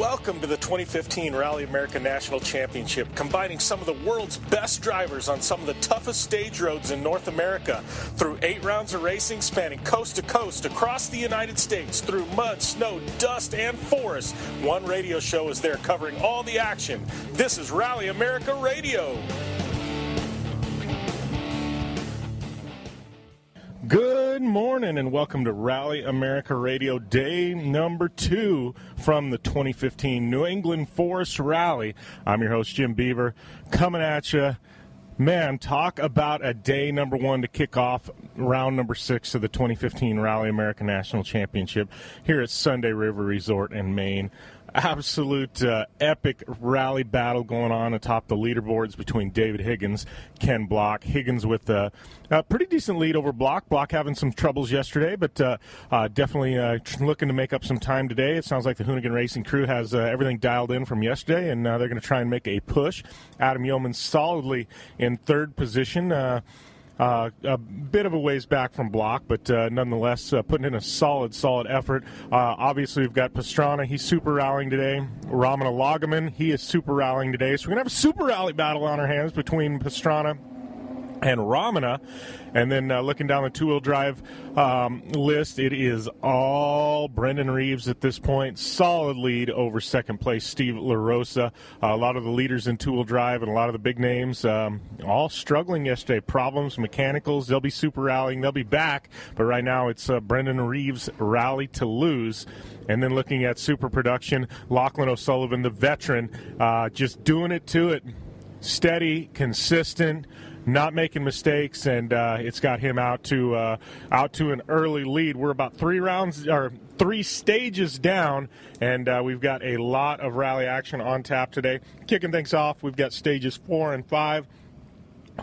Welcome to the 2015 Rally America National Championship, combining some of the world's best drivers on some of the toughest stage roads in North America. Through 8 rounds of racing spanning coast to coast across the United States, through mud, snow, dust, and forest, one radio show is there covering all the action. This is Rally America Radio. Good morning and welcome to Rally America Radio, day number 2 from the 2015 New England Forest Rally. I'm your host, Jim Beaver, coming at you. Man, talk about a day number 1 to kick off round number 6 of the 2015 Rally America National Championship here at Sunday River Resort in Maine. Absolute epic rally battle going on atop the leaderboards between David Higgins, Ken Block. Higgins with a pretty decent lead over Block. Block having some troubles yesterday, but definitely looking to make up some time today. It sounds like the Hoonigan Racing crew has everything dialed in from yesterday, and they're going to try and make a push. Adam Yeoman solidly in third position. A bit of a ways back from Block, but nonetheless putting in a solid effort. Obviously, we've got Pastrana. He's super rallying today. Ramana Lagaman, he is super rallying today. So we're going to have a super rally battle on our hands between Pastrana and Ramana. And then looking down the two-wheel drive list, it is all Brendan Reeves at this point. Solid lead over second place Steve LaRosa. A lot of the leaders in two-wheel drive and a lot of the big names all struggling yesterday. Problems, mechanicals, they'll be super rallying. They'll be back. But right now it's Brendan Reeves' rally to lose. And then looking at super production, Lachlan O'Sullivan, the veteran, just doing it to it. Steady, consistent, not making mistakes, and it's got him out to an early lead. We're about 3 stages down, and we've got a lot of rally action on tap today. Kicking things off, we've got stages 4 and 5,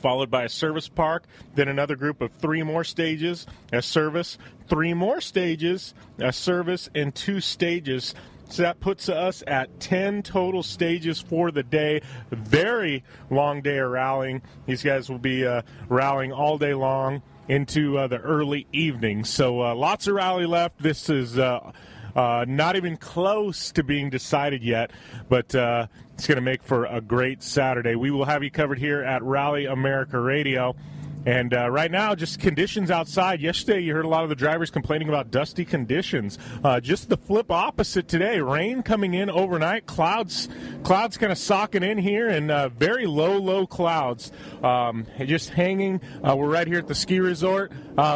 followed by a service park, then another group of 3 more stages, a service, 3 more stages, a service, and 2 stages. So that puts us at 10 total stages for the day. Very long day of rallying. These guys will be rallying all day long into the early evening. So lots of rally left. This is not even close to being decided yet, but it's going to make for a great Saturday. We will have you covered here at Rally America Radio. And right now, just conditions outside. Yesterday, you heard a lot of the drivers complaining about dusty conditions. Just the flip opposite today. Rain coming in overnight. Clouds kind of socking in here, and very low clouds just hanging. We're right here at the ski resort.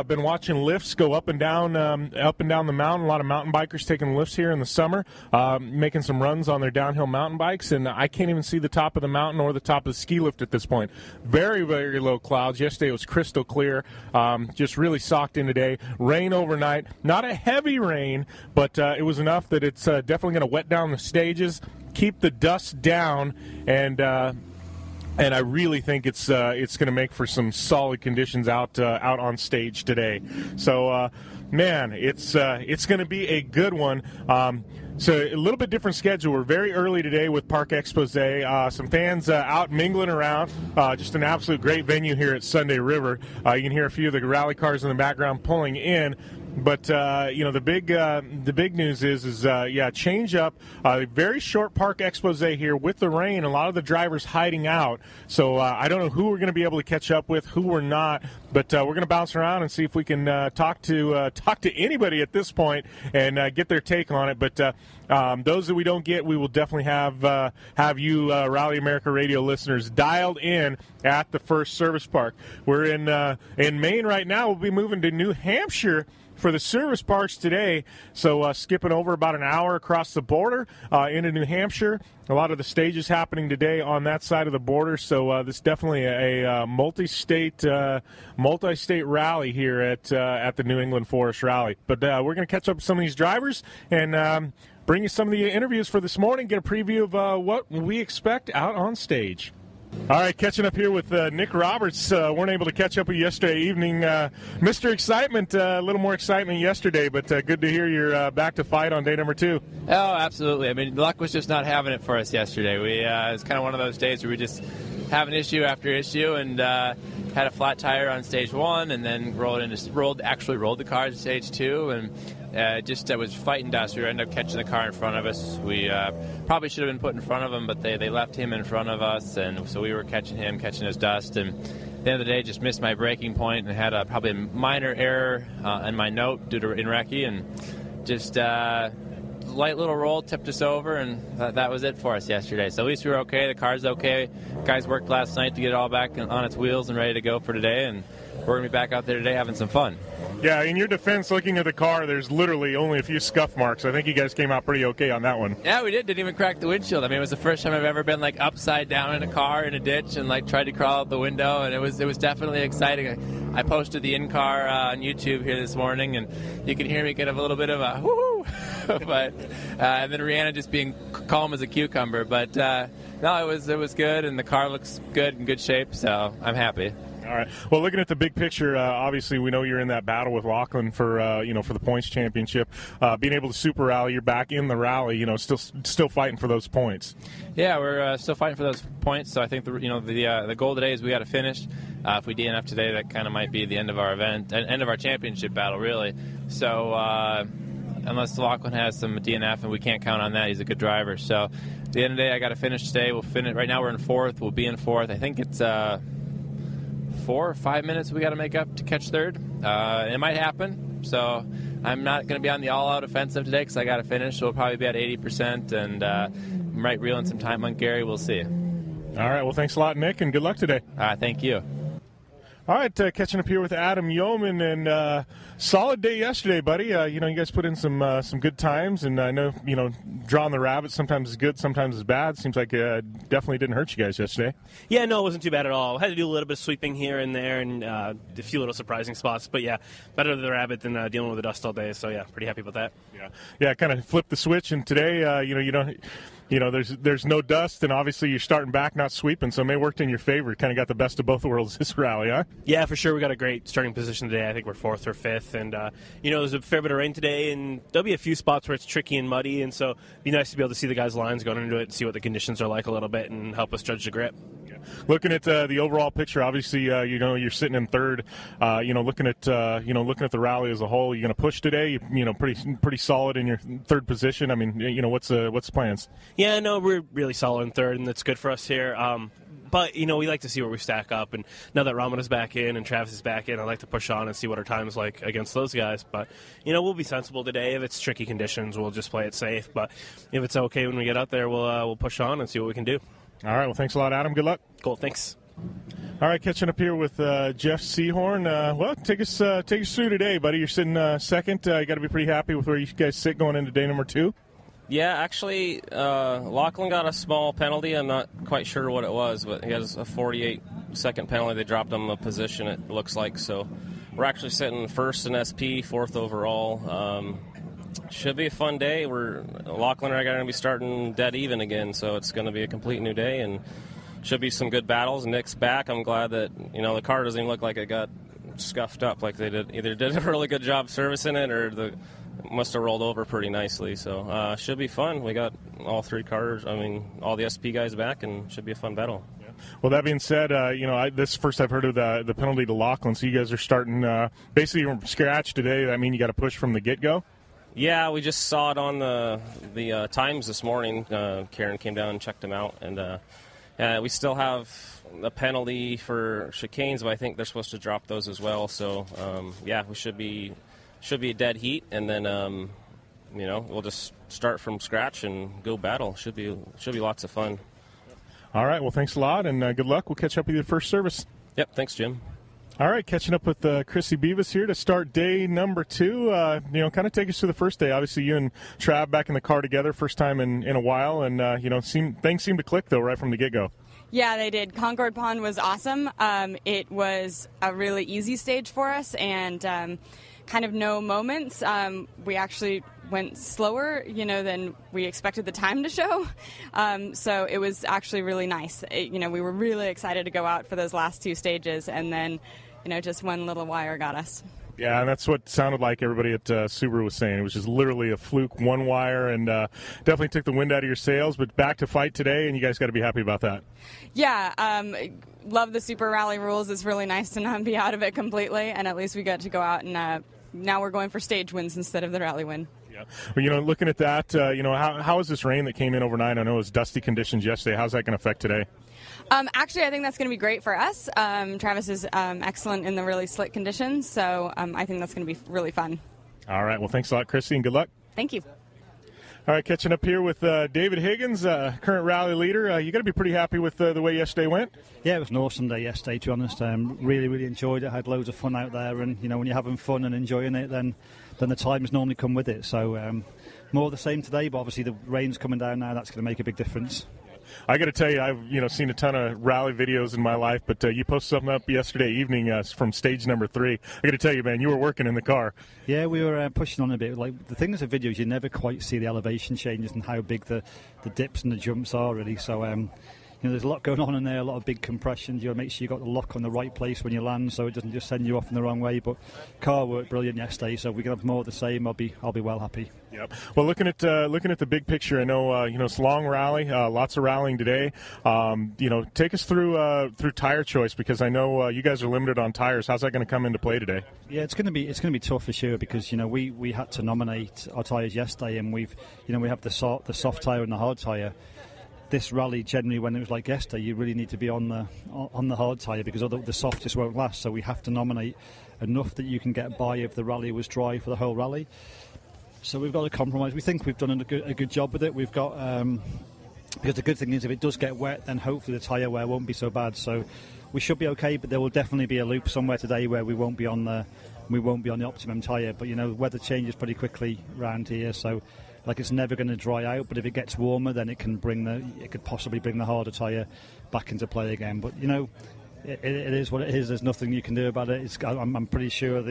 Been watching lifts go up and down the mountain. A lot of mountain bikers taking lifts here in the summer, making some runs on their downhill mountain bikes. And I can't even see the top of the mountain or the top of the ski lift at this point. Very low clouds. Yesterday it was crystal clear, just really socked in today. Rain overnight, not a heavy rain, but it was enough that it's definitely going to wet down the stages, keep the dust down, and I really think it's going to make for some solid conditions out on stage today. So, man, it's going to be a good one. So a little bit different schedule. We're very early today with Park Expose. Some fans out mingling around. Just an absolute great venue here at Sunday River. You can hear a few of the rally cars in the background pulling in. But the big news is change up. Very short Park Expose here with the rain. A lot of the drivers hiding out. So I don't know who we're going to be able to catch up with, who we're not. But we're going to bounce around and see if we can talk to anybody at this point and get their take on it. But those that we don't get, we will definitely have you Rally America Radio listeners dialed in at the first service park. We're in Maine right now. We'll be moving to New Hampshire for the service parks today, so skipping over about an hour across the border into New Hampshire. A lot of the stages happening today on that side of the border, so this is definitely a multi-state rally here at the New England Forest Rally. But we're going to catch up with some of these drivers and bring you some of the interviews for this morning, get a preview of what we expect out on stage. All right, catching up here with Nick Roberts. Weren't able to catch up with you yesterday evening. Mr. Excitement, a little more excitement yesterday, but good to hear you're back to fight on day number 2. Oh, absolutely. I mean, luck was just not having it for us yesterday. It was kind of one of those days where we just have an issue after issue, and had a flat tire on stage 1, and then rolled the car to stage 2, and It was fighting dust. We ended up catching the car in front of us. We probably should have been put in front of him, but they left him in front of us, and so we were catching his dust. And at the end of the day, just missed my braking point and had probably a minor error in my note due to recce, and just light little roll tipped us over, and that was it for us yesterday. So at least we were okay. The car's okay. Guys worked last night to get it all back on its wheels and ready to go for today, and we're going to be back out there today having some fun. Yeah, in your defense, looking at the car, there's literally only a few scuff marks. I think you guys came out pretty okay on that one. Yeah, we did. Didn't even crack the windshield. I mean, it was the first time I've ever been upside down in a car in a ditch and tried to crawl out the window, and it was definitely exciting. I posted the in-car on YouTube here this morning, and you can hear me get a little bit of a woo-hoo, but and then Rihanna just being calm as a cucumber. But no, it was good, and the car looks good, in good shape, so I'm happy. All right. Well, looking at the big picture, obviously we know you're in that battle with Lachlan for for the points championship. Being able to super rally, you're back in the rally. Still fighting for those points. Yeah, we're still fighting for those points. So I think the goal today is we got to finish. If we DNF today, that kind of might be the end of our event, end of our championship battle, really. So unless Lachlan has some DNF, and we can't count on that, he's a good driver. So at the end of the day, I got to finish today. We'll finish. Right now we're in fourth. We'll be in fourth. I think it's 4 or 5 minutes we got to make up to catch third. It might happen, so I'm not going to be on the all-out offensive today because I got to finish. So we'll probably be at 80%, and might reel in some time on Gary. We'll see. All right. Well, thanks a lot, Nick, and good luck today. Thank you. All right, catching up here with Adam Yeoman, and solid day yesterday, buddy. You guys put in some good times, and I know, drawing the rabbit sometimes is good, sometimes is bad. Seems like definitely didn't hurt you guys yesterday. Yeah, no, it wasn't too bad at all. Had to do a little bit of sweeping here and there, and a few little surprising spots. But yeah, better the rabbit than dealing with the dust all day. So yeah, pretty happy about that. Yeah, kind of flipped the switch, and today, you don't. There's no dust, and obviously you're starting back, not sweeping, so it may have worked in your favor. Kind of got the best of both worlds this rally, huh? Yeah, for sure. We got a great starting position today. I think we're fourth or fifth, and there's a fair bit of rain today, and there'll be a few spots where it's tricky and muddy, and so it'd be nice to be able to see the guys' lines going into it and see what the conditions are like a little bit and help us judge the grip. Looking at the overall picture, obviously, you're sitting in third. Looking at the rally as a whole, you're going to push today. Pretty solid in your third position. I mean, what's the plans? Yeah, no, we're really solid in third, and that's good for us here. But, we like to see where we stack up. And now that Raman is back in and Travis is back in, I'd like to push on and see what our time's like against those guys. But, we'll be sensible today. If it's tricky conditions, we'll just play it safe. But if it's okay when we get out there, we'll push on and see what we can do. All right. Well, thanks a lot, Adam. Good luck. Cool. Thanks. All right, catching up here with Jeff Seahorn. Take us through today, buddy. You're sitting second. You got to be pretty happy with where you guys sit going into day number 2. Yeah, actually, Lachlan got a small penalty. I'm not quite sure what it was, but he has a 48-second penalty. They dropped him a position, it looks like. So we're actually sitting first in SP, fourth overall. Should be a fun day. Lachlan and I are going to be starting dead even again, so it's going to be a complete new day, and should be some good battles. Nick's back. I'm glad that the car doesn't even look like it got scuffed up like they did. Either did a really good job servicing it, or it must have rolled over pretty nicely. So should be fun. We got all 3 cars. All the SP guys back, and should be a fun battle. Well, that being said, this first I've heard of the penalty to Lachlan. So you guys are starting basically from scratch today. That mean you got to push from the get-go? Yeah, we just saw it on the times this morning. Karen came down and checked them out, and we still have a penalty for chicanes, but I think they're supposed to drop those as well. So we should be a dead heat, and then we'll just start from scratch and go battle. Should be lots of fun. All right. Well, thanks a lot, and good luck. We'll catch up with you at first service. Yep. Thanks, Jim. All right, catching up with Chrissy Beavis here to start day number 2. Kind of take us through the first day. Obviously, you and Trav back in the car together, first time in a while, and things seemed to click though right from the get-go. Yeah, they did. Concord Pond was awesome. It was a really easy stage for us, and kind of no moments. We actually went slower, than we expected the time to show. So it was actually really nice. We were really excited to go out for those last 2 stages, and then, just one little wire got us. Yeah, and that's what sounded like everybody at Subaru was saying. It was just literally a fluke, one wire, and definitely took the wind out of your sails. But back to fight today, and you guys got to be happy about that. Yeah, love the Super Rally rules. It's really nice to not be out of it completely, and at least we got to go out and now we're going for stage wins instead of the rally win. Yeah. Well, looking at that, how is this rain that came in overnight? I know it was dusty conditions yesterday. How's that going to affect today? Actually, I think that's going to be great for us. Travis is excellent in the really slick conditions, so I think that's going to be really fun. All right. Well, thanks a lot, Christy, and good luck. Thank you. All right, catching up here with David Higgins, current rally leader. You got to be pretty happy with the way yesterday went. Yeah, it was an awesome day yesterday, to be honest. Really, really enjoyed it. Had loads of fun out there, and when you're having fun and enjoying it, then the times normally come with it. So more of the same today, but obviously the rain's coming down now. That's going to make a big difference. I got to tell you, I've seen a ton of rally videos in my life, but you posted something up yesterday evening from stage number 3. I got to tell you, man, you were working in the car. Yeah, we were pushing on a bit. Like the thing is, with videos, you never quite see the elevation changes and how big the dips and the jumps are, really. So there's a lot going on in there, a lot of big compressions. You got to make sure you got the lock on the right place when you land, so it doesn't just send you off in the wrong way. But car worked brilliant yesterday, so we can have more of the same. I'll be well happy. Yep. Well, looking at the big picture, I know it's a long rally, lots of rallying today. Take us through tire choice, because I know you guys are limited on tires. How's that going to come into play today? Yeah, it's going to be tough for sure, because we had to nominate our tires yesterday, and we have the soft tire and the hard tire. This rally, generally, when it was like yesterday, you really need to be on the hard tyre, because the soft just won't last. So we have to nominate enough that you can get by if the rally was dry for the whole rally. So we've got to compromise. We think we've done a good job with it. We've got because the good thing is, if it does get wet, then hopefully the tyre wear won't be so bad. So we should be okay. But there will definitely be a loop somewhere today where we won't be on the optimum tyre. But weather changes pretty quickly around here, so. It's never going to dry out, but if it gets warmer, then it could possibly bring the harder tyre back into play again. But it is what it is. There's nothing you can do about it. I'm pretty sure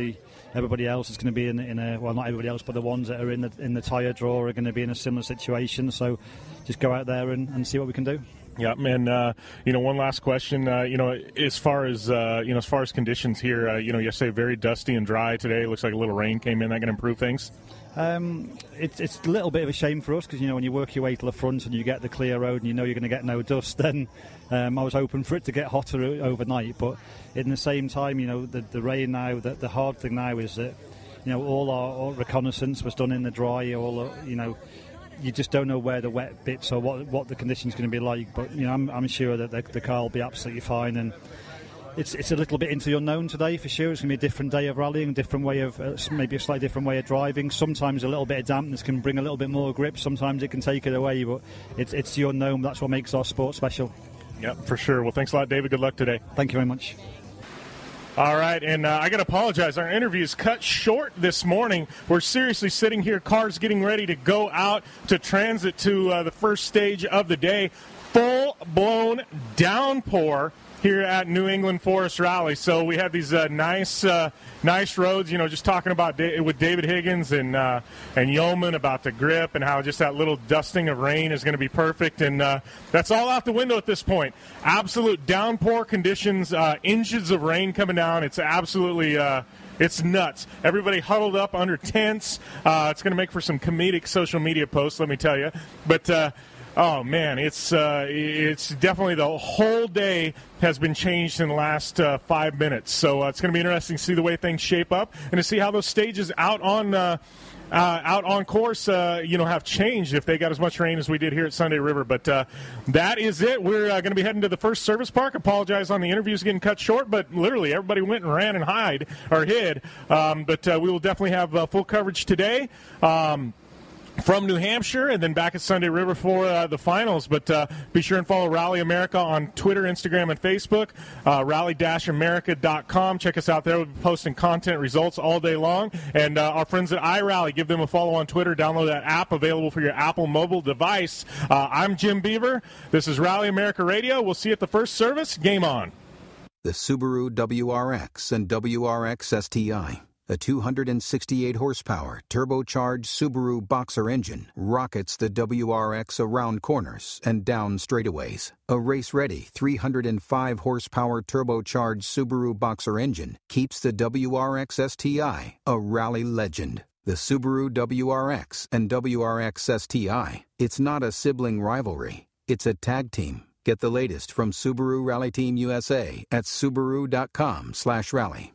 everybody else is going to be in a well, not everybody else, but the ones that are in the tyre drawer are going to be in a similar situation. So just go out there and see what we can do. Yeah, and one last question. As far as conditions here, yesterday very dusty and dry. Today it looks like a little rain came in. That going to improve things? It's a little bit of a shame for us, because when you work your way to the front and you get the clear road and you're going to get no dust, then I was hoping for it to get hotter overnight. But in the same time, the rain now. The hard thing now is that all our reconnaissance was done in the dry. You just don't know where the wet bits or what the conditions going to be like. But I'm sure that the car will be absolutely fine. And it's a little bit into the unknown today for sure. It's going to be a different day of rallying, a different way of maybe a slightly different way of driving. Sometimes a little bit of dampness can bring a little bit more grip. Sometimes it can take it away. But it's the unknown. That's what makes our sport special. Yep, for sure. Well, thanks a lot, David. Good luck today. Thank you very much. All right, and I got to apologize. Our interview is cut short this morning. We're seriously sitting here, cars getting ready to go out to transit to the first stage of the day. Full-blown downpour here at New England Forest Rally. So we have these nice roads, just talking about with David Higgins and Yeoman about the grip and how just that little dusting of rain is going to be perfect. And that's all out the window at this point. Absolute downpour conditions, inches of rain coming down. It's absolutely it's nuts. Everybody huddled up under tents. It's going to make for some comedic social media posts, let me tell you. But oh, man, it's definitely the whole day has been changed in the last 5 minutes. So it's going to be interesting to see the way things shape up and to see how those stages out on course, have changed if they got as much rain as we did here at Sunday River. But that is it. We're going to be heading to the first service park. Apologize on the interviews getting cut short, but literally everybody went and ran and hid. But we will definitely have full coverage today. From New Hampshire, and then back at Sunday River for the finals. But be sure and follow Rally America on Twitter, Instagram, and Facebook. Rally-America.com. Check us out there. We'll be posting content, results all day long. And our friends at iRally, give them a follow on Twitter. Download that app available for your Apple mobile device. I'm Jim Beaver. This is Rally America Radio. We'll see you at the first service. Game on. The Subaru WRX and WRX STI. A 268-horsepower, turbocharged Subaru Boxer engine rockets the WRX around corners and down straightaways. A race-ready 305-horsepower turbocharged Subaru Boxer engine keeps the WRX STI a rally legend. The Subaru WRX and WRX STI. It's not a sibling rivalry. It's a tag team. Get the latest from Subaru Rally Team USA at Subaru.com/rally.